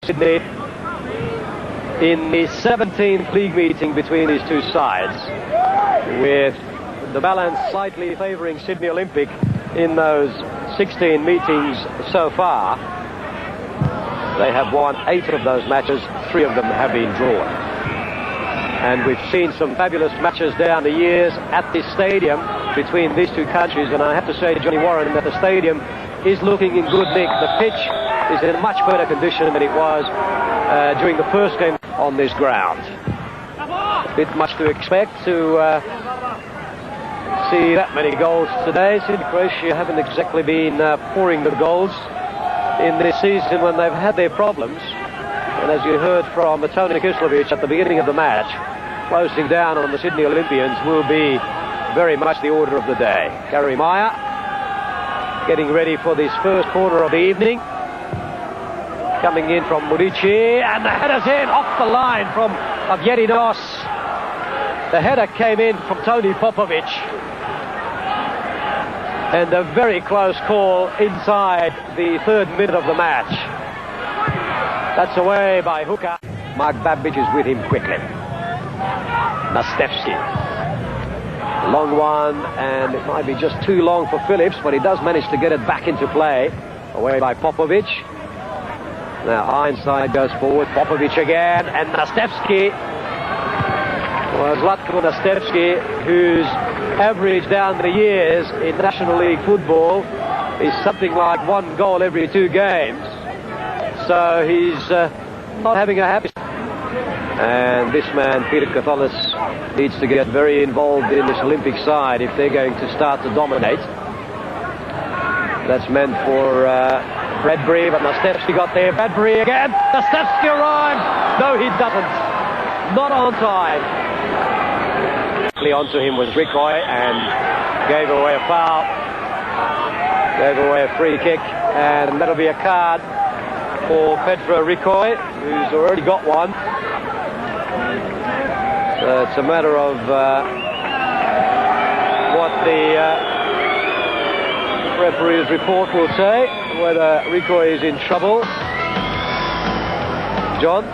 Sydney in the 17th league meeting between these two sides, with the balance slightly favouring Sydney Olympic in those 16 meetings so far. They have won 8 of those matches, 3 of them have been drawn. And we've seen some fabulous matches down the years at this stadium between these two countries, and I have to say, Johnny Warren, that the stadium is looking in good nick. The pitch is in much better condition than it was during the first game on this ground. A bit much to expect to see that many goals today. Since Croatia haven't exactly been pouring the goals in this season when they've had their problems. And as you heard from Tony Krslović at the beginning of the match, closing down on the Sydney Olympians will be very much the order of the day. Meier getting ready for this first corner of the evening. Coming in from Muriqi, and the header's in off the line from Augerinos. The header came in from Tony Popović. And a very close call inside the 3rd minute of the match. That's away by Hooker. Mark Babić is with him quickly. Nastevski. Long one, and it might be just too long for Phillips, but he does manage to get it back into play. Away by Popović. Now Ironside goes forward. Popović again, and Nastevski. Well, Zlatko Nastevski, whose average down the years in National League football is something like 1 goal every 2 games. So he's not having a happy... And this man, Peter Katholos, needs to get very involved in this Olympic side if they're going to start to dominate. That's meant for Bredbury, but Nastevski got there. Bredbury again. Nastevski arrives. No, he doesn't. Not on time. Onto him was Ricoy and gave away a foul. Gave away a free kick, and that'll be a card for Pedro Ricoy, who's already got one. So it's a matter of what the referee's report will say, whether Ricoy is in trouble. John?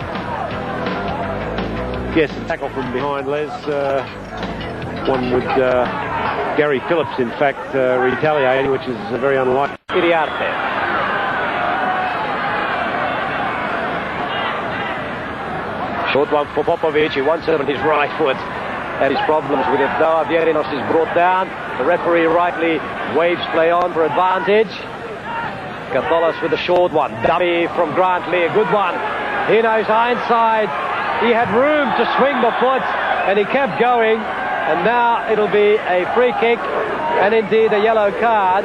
Yes, a tackle from behind, Les. One would, Gary Phillips, in fact, retaliating, which is very unlikely. Iriarte. Short one for Popović. He wants it on his right foot. Had his problems with it, though. Augerinos is brought down. The referee rightly waves play on for advantage. Katholos with a short one. Dummy from Grantley, a good one. He knows Ironside. He had room to swing the foot, and he kept going. And now it'll be a free kick, and indeed a yellow card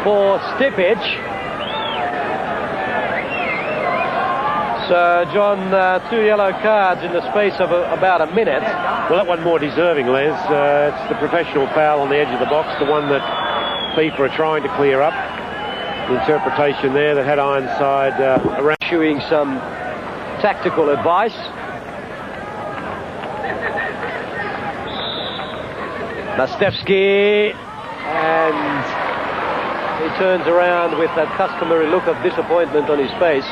for Stipić. So, John, 2 yellow cards in the space of about a minute. Well, that one more deserving, Les. It's the professional foul on the edge of the box, the one that FIFA are trying to clear up. The interpretation there that had Ironside around. Issuing some tactical advice. Nastevski, and he turns around with that customary look of disappointment on his face.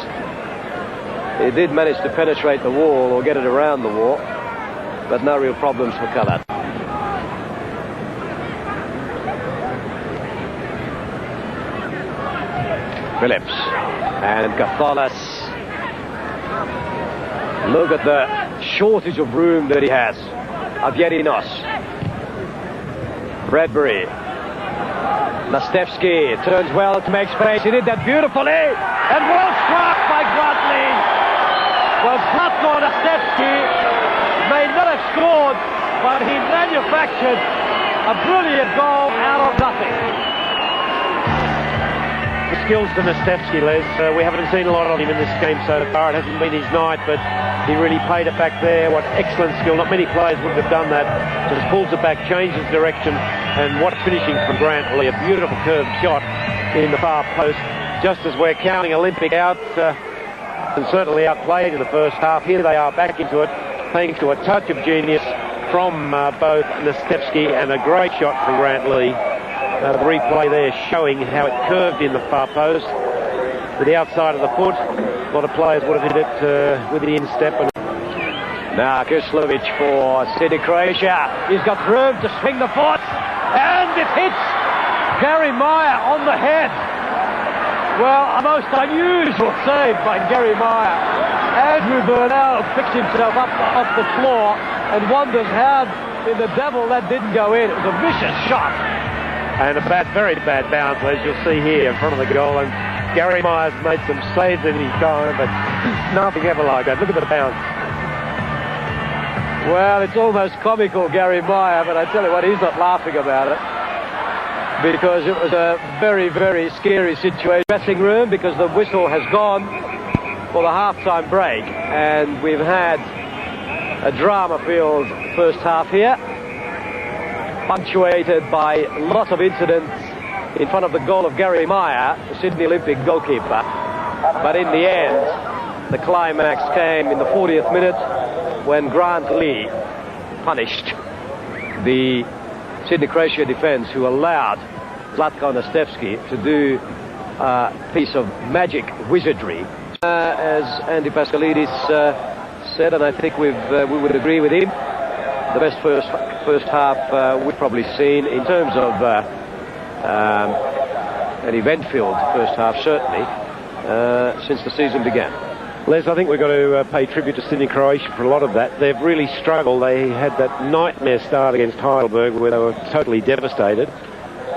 He did manage to penetrate the wall or get it around the wall, but no real problems for Kalac. Phillips and Katholos. Look at the shortage of room that he has. Augerinos. Bredbury. Nastevski turns well to make space. He did that beautifully. And well struck by Grantley. Well, Zlatko Nastevski may not have scored, but he manufactured a brilliant goal out of nothing. The skills to Nastevski, Les. We haven't seen a lot of him in this game so far. It hasn't been his night, but he really played it back there. What excellent skill. Not many players would have done that. Just pulls it back, changes direction, and what finishing from Grantley. A beautiful curved shot in the far post. Just as we're counting Olympic out, and certainly outplayed in the first half. Here they are back into it, thanks to a touch of genius from both Nastevski and a great shot from Grantley. The replay there showing how it curved in the far post to the outside of the foot. A lot of players would have hit it with the instep. Now Krslović for Croatia. He's got room to swing the foot, and it hits Gary Meier on the head. Well, a most unusual save by Gary Meier. Andrew Bernal picks himself up off the floor and wonders how in the devil that didn't go in. It was a vicious shot. And a very bad bounce, as you'll see here in front of the goal. And Gary Meier's made some saves in his time, but nothing ever like that. Look at the bounce. Well, it's almost comical, Gary Meier, but I tell you what, he's not laughing about it, because it was a very scary situation. Dressing room, because the whistle has gone for the half-time break, and we've had a drama-filled first half here, punctuated by lots of incidents in front of the goal of Gary Meier, the Sydney Olympic goalkeeper. But in the end, the climax came in the 40th minute when Grant Lee punished the Sydney Croatia defence, who allowed Zlatko Nastevski to do a piece of magic wizardry. As Andy Pascalidis said, and I think we would agree with him, the best first half we've probably seen in terms of an event-filled first half, certainly, since the season began. Les, I think we've got to pay tribute to Sydney Croatia for a lot of that. They've really struggled. They had that nightmare start against Heidelberg where they were totally devastated,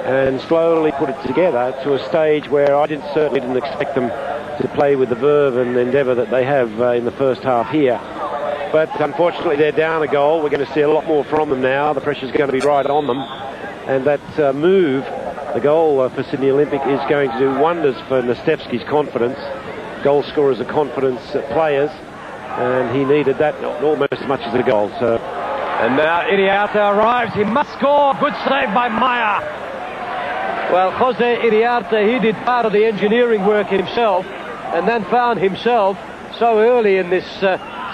and slowly put it together to a stage where I certainly didn't expect them to play with the verve and endeavour that they have in the first half here. But unfortunately they're down a goal. We're going to see a lot more from them now. The pressure's going to be right on them, and that move, the goal for Sydney Olympic, is going to do wonders for Nastevski's confidence. Goal scorers are confidence players, and he needed that almost as much as the goal. So, and now Iriarte arrives. He must score. Good save by Meier. Well, Jose Iriarte, he did part of the engineering work himself, and then found himself so early in this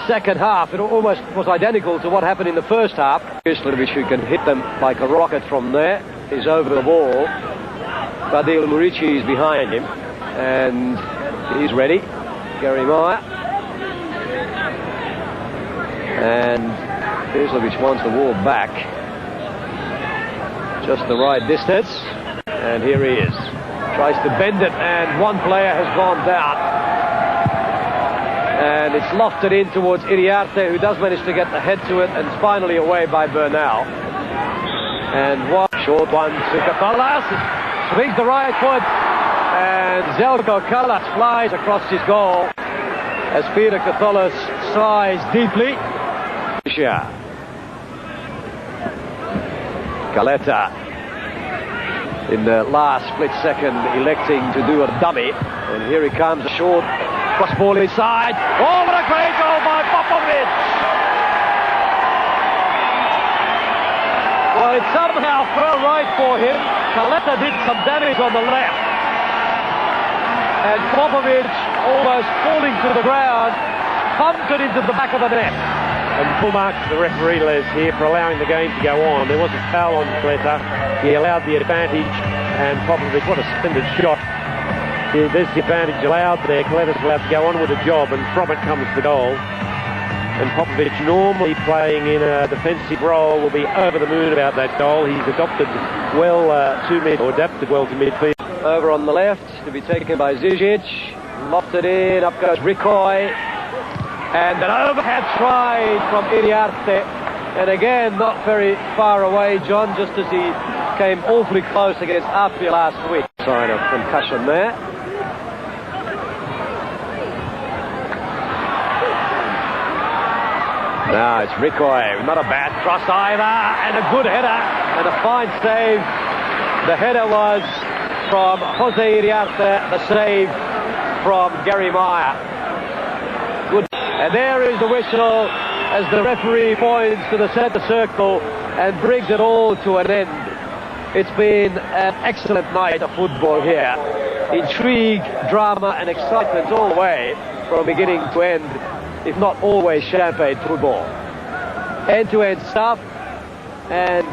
second half. It almost was identical to what happened in the first half. Krslović, who can hit them like a rocket from there, is over the ball. Fadil Muriqi is behind him, and he's ready. Gary Meier. And Krslović wants the ball back. Just the right distance. And here he is. Tries to bend it, and one player has gone down. And it's lofted in towards Iriarte, who does manage to get the head to it, and it's finally away by Bernal. And one short one to Katholos. Swings the right foot, and Željko Kalac flies across his goal as Peter Katholos sighs deeply. Caleta, in the last split second, electing to do a dummy, and here he comes, a short cross ball inside. Oh, what a great goal by Popović! Well, it somehow fell right for him. Caleta did some damage on the left, and Popović, almost falling to the ground, pumped it into the back of the net. And full marks to the referee, Les, here for allowing the game to go on. There was a foul on Caleta. He allowed the advantage, and Popović, what a splendid shot. There's the advantage allowed there. Caleta's allowed to go on with the job, and from it comes the goal. And Popović, normally playing in a defensive role, will be over the moon about that goal. He's adapted well to midfield. Over on the left, to be taken by Žižić. Lofted in, up goes Ricoy. And an overhead try from Iriarte. And again, not very far away, John, just as he came awfully close against Apia last week. Sign of concussion there. Now it's Ricoy, not a bad cross either, and a good header, and a fine save. The header was from Jose Iriarte, the save from Gary Meier. Good. And there is the whistle as the referee points to the centre circle and brings it all to an end. It's been an excellent night of football here. Intrigue, drama and excitement all the way from beginning to end, if not always champagne football. End-to-end stuff, and